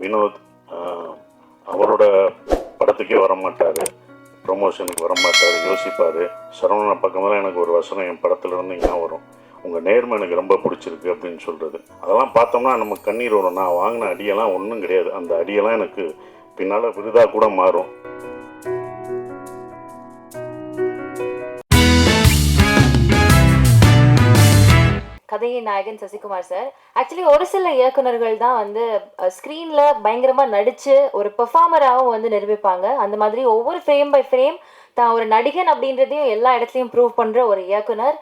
வினோத் அவரோட படத்துக்கே வரமாட்டார், ப்ரொமோஷனுக்கு வரமாட்டார், யோசிப்பார். சரவணன் பக்கமெல்லாம் எனக்கு ஒரு வசனம் என் படத்துலேருந்து இங்கே வரும், உங்கள் நேர்மை எனக்கு ரொம்ப பிடிச்சிருக்கு அப்படின்னு சொல்கிறது. அதெல்லாம் பார்த்தோம்னா நம்ம கண்ணீர் வரும். நான் வாங்கின அடியெல்லாம் ஒன்றும் கிடையாது. அந்த அடியெல்லாம் எனக்கு பின்னால் விருதாக கூட மாறும். கதையின் நாயகன் சசிகுமார் சார். ஆக்சுவலி ஒரு சில இயக்குனர்கள் தான் வந்து ஸ்க்ரீன்ல பயங்கரமா நடிச்சு ஒரு பெர்ஃபார்மராகவும் வந்து நிரூபிப்பாங்க. அந்த மாதிரி ஒவ்வொரு ஃப்ரேம் பை ஃப்ரேம் தான் ஒரு நடிகன் அப்படின்றதையும் எல்லா இடத்துலையும் ப்ரூவ் பண்ற ஒரு இயக்குனர்.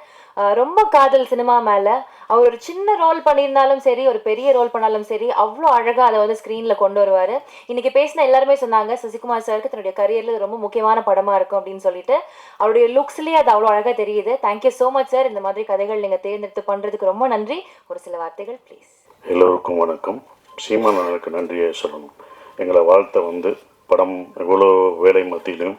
ரொம்ப காதல் சினிமா மேல. அவர் ஒரு சின்ன ரோல் பண்ணியிருந்தாலும் சரி, ஒரு பெரிய ரோல் பண்ணாலும் சரி, அவ்வளோ அழகா அதை வந்து ஸ்க்ரீன்ல கொண்டு வருவாரு. இன்னைக்கு பேசின எல்லாருமே சொன்னாங்க சசிகுமார் சாருக்கு தன்னுடைய கரியர்ல ரொம்ப முக்கியமான படமா இருக்கும் அப்படின்னு சொல்லிட்டு. அவருடைய லுக்ஸ்லயே அது அவ்வளோ அழகா தெரியுது. Thank you so much sir. இந்த மாதிரி கதைகள் நீங்க தேர்ந்தெடுத்து பண்றதுக்கு ரொம்ப நன்றி. ஒரு சில வார்த்தைகள் ப்ளீஸ். எல்லோருக்கும் வணக்கம். சீமானனுக்கு நன்றியை சொல்லணும். எங்களை வாழ்த்த வந்து படம் எவ்வளோ வேலை மத்தியிலும்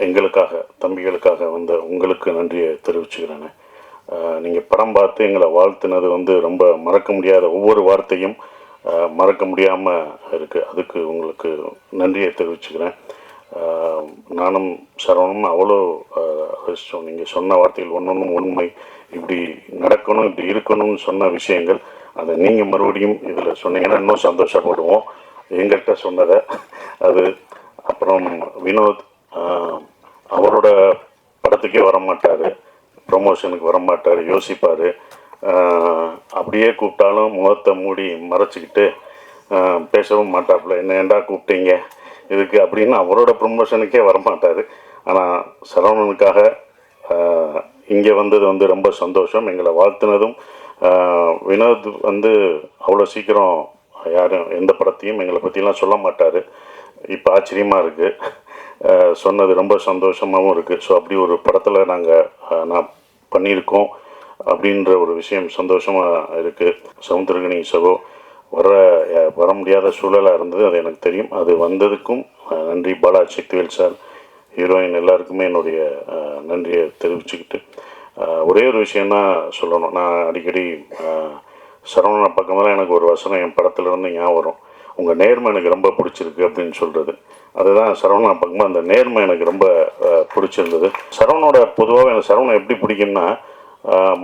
எங்களுக்காக, தம்பிகளுக்காக வந்த உங்களுக்கு நன்றியை தெரிவிச்சுக்கிறேன். நீங்கள் படம் பார்த்து எங்களை வாழ்த்துனது வந்து ரொம்ப மறக்க முடியாத, ஒவ்வொரு வார்த்தையும் மறக்க முடியாமல் இருக்குது. அதுக்கு உங்களுக்கு நன்றியை தெரிவிச்சுக்கிறேன். நானும் சரவணனும் அவ்வளோ நீங்கள் சொன்ன வார்த்தைகள் ஒன்றொன்றும் உண்மை. இப்படி நடக்கணும், இப்படி இருக்கணும்னு சொன்ன விஷயங்கள் அதை நீங்கள் மறுபடியும் இதில் சொன்னீங்கன்னா இன்னும் சந்தோஷப்படுவோம் எங்கள்கிட்ட சொன்னதை. அது அப்புறம் வினோத் அவரோட படத்துக்கே வரமாட்டார், ப்ரொமோஷனுக்கு வரமாட்டார், யோசிப்பார். அப்படியே கூப்பிட்டாலும் முகத்தை மூடி மறைச்சிக்கிட்டு பேசவும் மாட்டாப்புல. என்ன ஏண்டா கூப்பிட்டீங்க இதுக்கு அப்படின்னு அவரோட ப்ரொமோஷனுக்கே வரமாட்டார். ஆனால் சரவணனுக்காக இங்கே வந்தது வந்து ரொம்ப சந்தோஷம். எங்களை வாழ்த்துனதும் வினோத் வந்து அவ்வளோ சீக்கிரம் யாரும் எந்த படத்தையும் எங்களை பற்றிலாம் சொல்ல மாட்டார். இப்போ ஆச்சரியமாக இருக்குது, சொன்னது ரொம்ப சந்தோஷமாகவும் இருக்குது. ஸோ அப்படி ஒரு படத்தில் நான் பண்ணியிருக்கோம் அப்படின்ற ஒரு விஷயம் சந்தோஷமாக இருக்குது. சமுத்திரகனி சகோ வர முடியாத சூழலாக இருந்தது, அது எனக்கு தெரியும். அது வந்ததுக்கும் நன்றி. பாலா சக்திவேல் சார், ஹீரோயின் எல்லாருக்குமே என்னுடைய நன்றியை தெரிவிச்சுக்கிட்டு ஒரே ஒரு விஷயந்தான் சொல்லணும். நான் அடிக்கடி சரவணன் பக்கமெல்லாம் எனக்கு ஒரு வசனம் என் படத்துலேருந்து ஞாபகம் வரும், உங்கள் நேர்மை எனக்கு ரொம்ப பிடிச்சிருக்கு அப்படின்னு சொல்கிறது. அதுதான் சரவணன் பக்கமாக அந்த நேர்மை எனக்கு ரொம்ப பிடிச்சிருந்தது. சரவணோட பொதுவாக எனக்கு சரவணன் எப்படி பிடிக்கும்னா,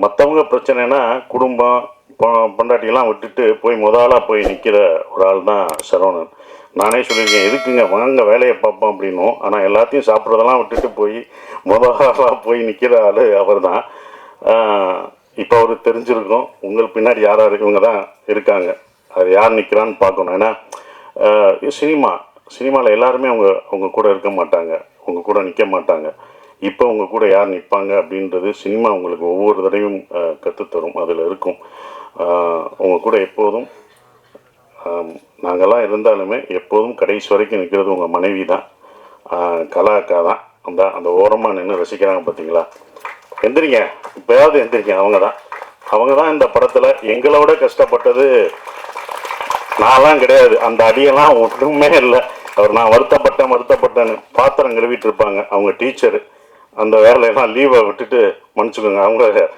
மற்றவங்க பிரச்சனைனா குடும்பம் பொண்டாட்டியெல்லாம் விட்டுட்டு போய் முதலாக போய் நிற்கிற ஒரு ஆள் தான் சரவணன். நானே சொல்லியிருக்கேன், எதுக்குங்க வாங்க வேலையை பார்ப்போம் அப்படின்னும். ஆனால் எல்லாத்தையும் சாப்பிட்றதெல்லாம் விட்டுட்டு போய் முதலாக போய் நிற்கிற ஆள் அவர் தான். இப்போ அவருக்கு தெரிஞ்சிருக்கும் உங்கள் பின்னாடி யாராக இவங்க தான் இருக்காங்க, அது யார் நிற்கிறான்னு பார்க்கணும். ஏன்னா சினிமாவில் எல்லாருமே அவங்க கூட இருக்க மாட்டாங்க, அவங்க கூட நிற்க மாட்டாங்க. இப்போ அவங்க கூட யார் நிற்பாங்க அப்படின்றது சினிமா உங்களுக்கு ஒவ்வொரு தடவையும் கற்றுத்தரும். அதில் இருக்கும் அவங்க கூட எப்போதும் நாங்கள்லாம் இருந்தாலுமே எப்போதும் கடைசி வரைக்கும் நிற்கிறது உங்கள் மனைவி தான், கலா அக்கா தான். அந்த ஓரமாக நின்று ரசிக்கிறாங்க பார்த்தீங்களா, எந்திரிங்க இப்போயாவது எந்திரிங்க. அவங்க தான் இந்த படத்தில் எங்களோட கஷ்டப்பட்டது. நான்லாம் கிடையாது, அந்த அடியெல்லாம் ஒன்றுமே இல்லை. நான் வருத்தப்பட்டேன்னு பாத்திரம் கழுவிட்டு இருப்பாங்க அவங்க டீச்சரு. அந்த வேலையெல்லாம் லீவை விட்டுட்டு, மன்னிச்சுக்கோங்க, அவங்க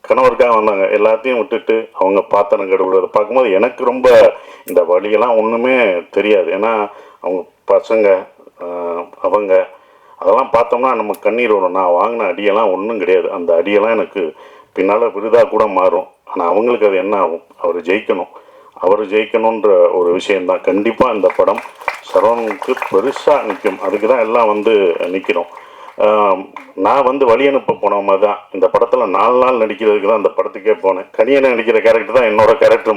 கணவருக்காக வந்தாங்க, எல்லாத்தையும் விட்டுட்டு அவங்க பாத்திரம் கழுவுறதை பார்க்கும்போது எனக்கு ரொம்ப இந்த வழியெல்லாம் ஒன்றுமே தெரியாது. ஏன்னா அவங்க பசங்க அவங்க அதெல்லாம் பார்த்தோம்னா நம்ம கண்ணீர் வரும். நான் வாங்கின அடியெல்லாம் ஒன்றும் கிடையாது. அந்த அடியெல்லாம் எனக்கு பின்னால் விருதாக கூட மாறும். ஆனால் அவங்களுக்கு அது என்ன ஆகும், அவர் ஜெயிக்கணுன்ற ஒரு விஷயந்தான். கண்டிப்பாக இந்த படம் சரவணனுக்கு பெருசாக நிற்கும். அதுக்கு தான் எல்லாம் நிற்கிறோம். நான் வழி அனுப்ப போன மாதிரி தான் இந்த படத்தில் 4 நாள் நடிக்கிறதுக்கு தான் அந்த படத்துக்கே போனேன். கனியனை நடிக்கிற கேரக்டர் தான் என்னோட கேரக்டர்.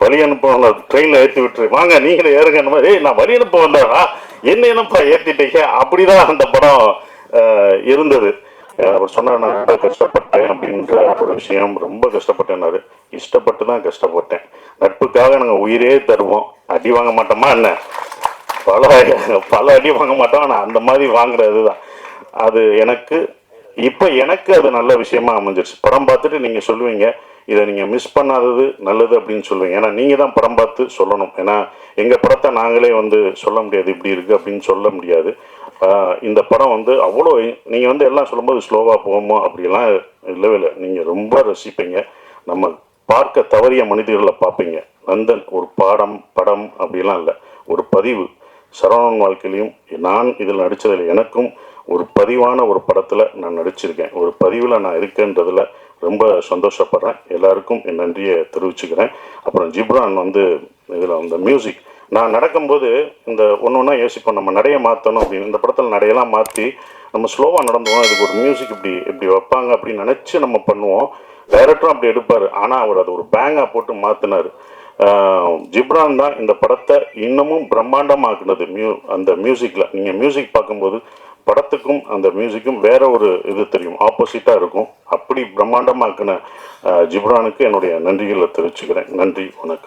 வழி அனுப்ப ட்ரெயினில் ஏற்றி விட்டுரு, வாங்க நீங்களே ஏறுங்க. அந்த மாதிரி நான் வழி அனுப்ப வந்தாரா, என்னப்பா ஏற்றிட்டீங்க, அப்படி தான் அந்த படம் இருந்தது. அவர் சொன்னார், நான் ரொம்ப கஷ்டப்பட்டேன் அப்படின்ற ஒரு விஷயம், ரொம்ப கஷ்டப்பட்டேன்னாரு. இஷ்டப்பட்டு தான் கஷ்டப்பட்டேன். நட்புக்காக நாங்கள் உயிரே தருவோம். அடி வாங்க மாட்டோமா என்ன, பல அடி வாங்க மாட்டோம். ஆனால் அந்த மாதிரி வாங்குறது தான் அது எனக்கு அது நல்ல விஷயமா அமைஞ்சிருச்சு. படம் பார்த்துட்டு நீங்கள் சொல்லுவீங்க, இதை நீங்கள் மிஸ் பண்ணாதது நல்லது அப்படின்னு சொல்லுவீங்க. ஏன்னா நீங்கள் தான் படம் பார்த்து சொல்லணும். ஏன்னா எங்கள் படத்தை நாங்களே சொல்ல முடியாது, இப்படி இருக்குது அப்படின்னு சொல்ல முடியாது. இந்த படம் அவ்வளோ நீங்கள் எல்லாம் சொல்லும்போது ஸ்லோவாக போகுமோ அப்படிலாம் இல்லவே இல்லை. நீங்கள் ரொம்ப ரசிப்பீங்க. நம்ம பார்க்க தவறிய மனிதர்களை பார்ப்பீங்க. நந்தன் ஒரு படம் அப்படிலாம் இல்லை, ஒரு பதிவு. சரவணன் வாழ்க்கையிலையும் நான் இதில் நடித்ததில் எனக்கும் ஒரு பதிவான ஒரு படத்தில் நான் நடிச்சிருக்கேன். ஒரு பதிவில் நான் இருக்கேன்றதில் ரொம்ப சந்தோஷப்படுறேன். எல்லாருக்கும் என் நன்றியை தெரிவிச்சுக்கிறேன். அப்புறம் ஜிப்ரான் வந்து இதில் அந்த மியூசிக் நான் நடக்கும்போது இந்த ஒன்று ஒன்றா யோசிப்போம், நம்ம நடையை மாற்றணும் அப்படின்னு. இந்த படத்தில் நடையெல்லாம் மாற்றி நம்ம ஸ்லோவாக நடந்துவோம், இதுக்கு ஒரு மியூசிக் இப்படி வைப்பாங்க அப்படின்னு நினச்சி நம்ம பண்ணுவோம். டைரக்டரும் அப்படி எடுப்பார். ஆனால் அவர் அது ஒரு பேங்காக போட்டு மாற்றினார். ஜிப்ரான் தான் இந்த படத்தை இன்னமும் பிரம்மாண்டமாக்குனது. அந்த மியூசிக்கில் நீங்கள் மியூசிக் பார்க்கும்போது படத்துக்கும் அந்த மியூசிக்கும் வேற ஒரு இது தெரியும், ஆப்போசிட்டாக இருக்கும். அப்படி பிரம்மாண்டமாக்குன ஜிப்ரானுக்கு என்னுடைய நன்றிகளை தெரிவிச்சுக்கிறேன். நன்றி, வணக்கம்.